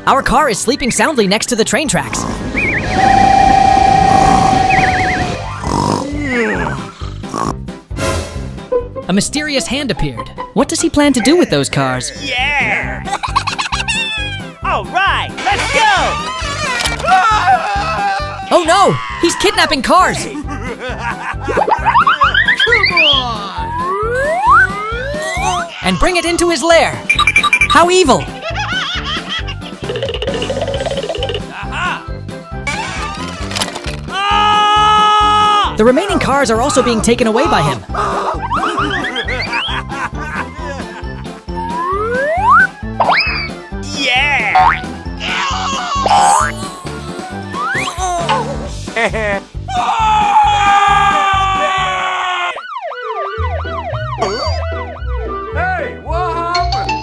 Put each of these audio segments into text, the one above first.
Our car is sleeping soundly next to the train tracks. A mysterious hand appeared. What does he plan to do with those cars? Yeah! All right, let's go! Oh no! He's kidnapping cars! And bring it into his lair. How evil! The remaining cars are also being taken away by him. Yeah! Hey, what happened?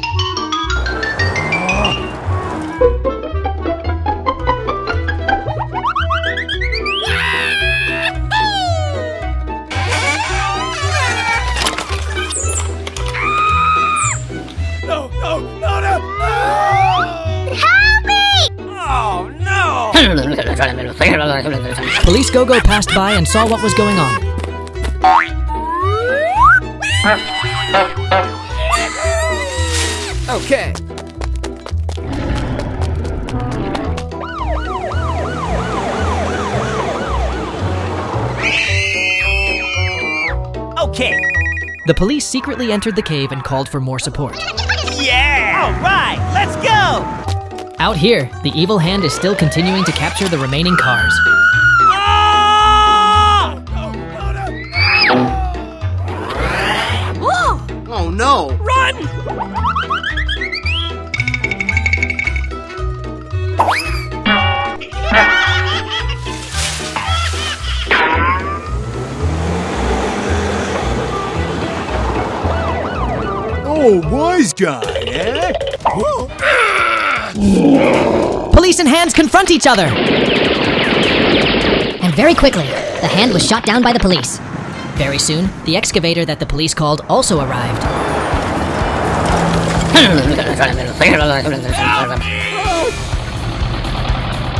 No! Help me! Oh no! Police Gogo passed by and saw what was going on. Okay. Okay. The police secretly entered the cave and called for more support. Yeah! All right, let's go! Out here, the evil hand is still continuing to capture the remaining cars. Ah! Whoa! Oh no! Run! Oh, wise guy, eh? Police and hands confront each other! And very quickly, the hand was shot down by the police. Very soon, the excavator that the police called also arrived.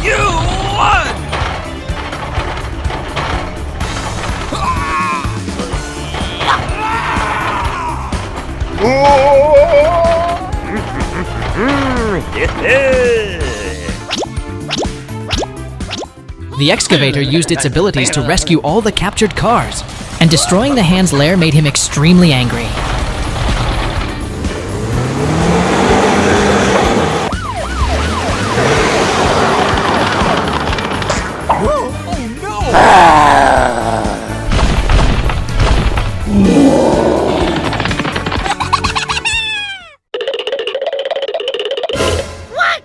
You won! The excavator used its abilities to rescue all the captured cars, and destroying the hand's lair made him extremely angry. What?